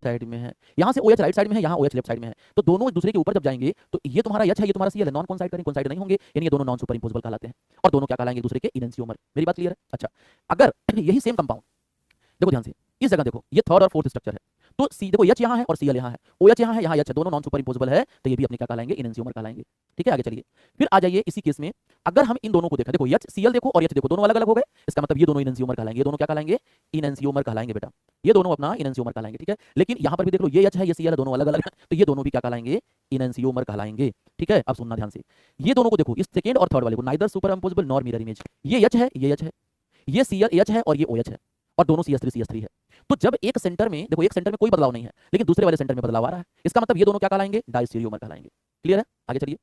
Side में है, यहाँ से OH राइट साइड में है, यहाँ OH लेफ्ट साइड में है, तो दोनों एक दूसरे के ऊपर जब जाएंगे तो ये तुम्हारा H है, ये तुम्हारा Cl है, नॉन कोइंसाइड नहीं होंगे, यानी ये दोनों नॉन सुपर इंपोजिबल कहलाते हैं और दोनों क्या कहलाएंगे एक दूसरे के इनएंसियोमर। मेरी बात क्लियर है? अच्छा, अगर यही सेम कंपाउंड, देखो ध्यान से, इस जगह देखो ये थर्ड और फोर्थ स्ट्रक्चर है, तो सी देखो H यहाँ है और Cl यहाँ है, OH यहाँ है, यहाँ H है, दोनों नॉन सुपर इंपोजिबल है, तो ये भी अपने क्या कहलाएंगे, इनएंसियोमर कहलाएंगे। ठीक है, आगे चलिए। फिर आ जाइए इसी केस में, अगर हम इन दोनों को देखा, देखो H Cl देखो और H देखो, दोनों अलग अलग हो गए, इसका मतलब ये दोनों इनएंसियोमर कहलाएंगे, ये दोनों क्या कहलाएंगे, इनएंसियोमर कहलाएंगे बेटा, ये दोनों अपना इनएंसियोमर कहलाएंगे। ठीक है, लेकिन यहाँ पर भी देख लो ये H है, ये Cl है, दोनों अलग अलग है, तो ये दोनों भी क्या कहलाएंगे, इनएंसियोमर कहलाएंगे। ठीक है, अब सुनना ध्यान से, ये दोनों को देखो, इस सेकंड और थर्ड वाले को, neither superimposable nor mirror image, ये H है, ये H है, ये Cl H है और ये OH है, और दोनों CH3 है। तो जब एक सेंटर में देखो, एक सेंटर में कोई बदलाव नहीं है, लेकिन दूसरे वाले सेंटर में बदलाव आ रहा है, इसका मतलब ये दोनों क्या कहलाएंगे, डायस्टीरियोमर कहलाएंगे। क्लियर है? आगे चलिए।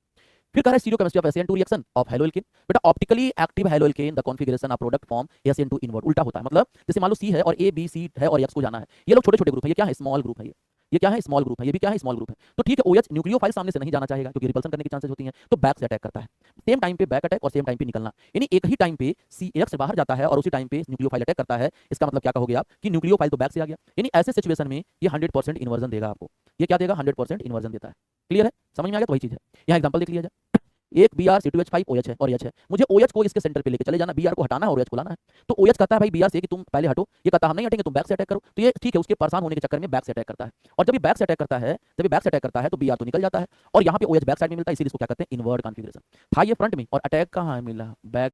फिर कह रहा है stereochemistry of SN2 reaction of haloalkane. बेटा optically active haloalkane the configuration of product form SN2 invert, उल्टा होता है, मतलब जैसे मान लो C है और A B C है और X को जाना है, ये लोग छोटे छोटे ग्रुप है, ये क्या है, स्मॉल ग्रुप है, ये क्या है, स्मॉल ग्रुप है, ये भी क्या है, स्मॉल ग्रुप है। तो ठीक है, OH न्यूक्लियोफाइल सामने से नहीं जाना चाहेगा क्योंकि रिपल्सन करने की चांसेस होती हैं, तो बैक से अटैक करता है, सेम टाइम पे बैक अटैक और सेम टाइम पे निकलना, यानी एक ही टाइम पे CX से बाहर जाता है और उसी टाइम पे न्यूक्लियोफाइल अटैक करता है। इसका मतलब क्या कहोगे आप कि न्यूक्लियोफाइल तो बैक से आ गया, यानी ऐसे सिचुएशन में ये 100% इन्वर्जन देगा आपको, ये क्या देगा, 100% इन्वर्जन देता है। क्लियर है? समझ में आ गया? तो वही चीज है, यहाँ एग्जांपल देख लिया जाए, एक Br C2H5 OH है और H है, मुझे OH को इसके सेंटर पे लेके चले जाना, Br को हटाना है और OH को लाना है, तो OH कहता है भाई Br से कि तुम पहले हटो, ये कहता है हम नहीं हटेंगे, तुम बैक से अटैक करो, तो ये ठीक है, उसके परेशान होने के चक्कर में बैक से अटैक करता है, और जब ये बैक से अटैक करता है, तो Br तो निकल जाता है और यहाँ पे OH बैक साइड में मिलता है, इसीलिए इसको क्या कहते हैं, इनवर्ट कॉन्फिगरेशन। था ये फ्रंट में और अटैक कहाँ है, मिला बैक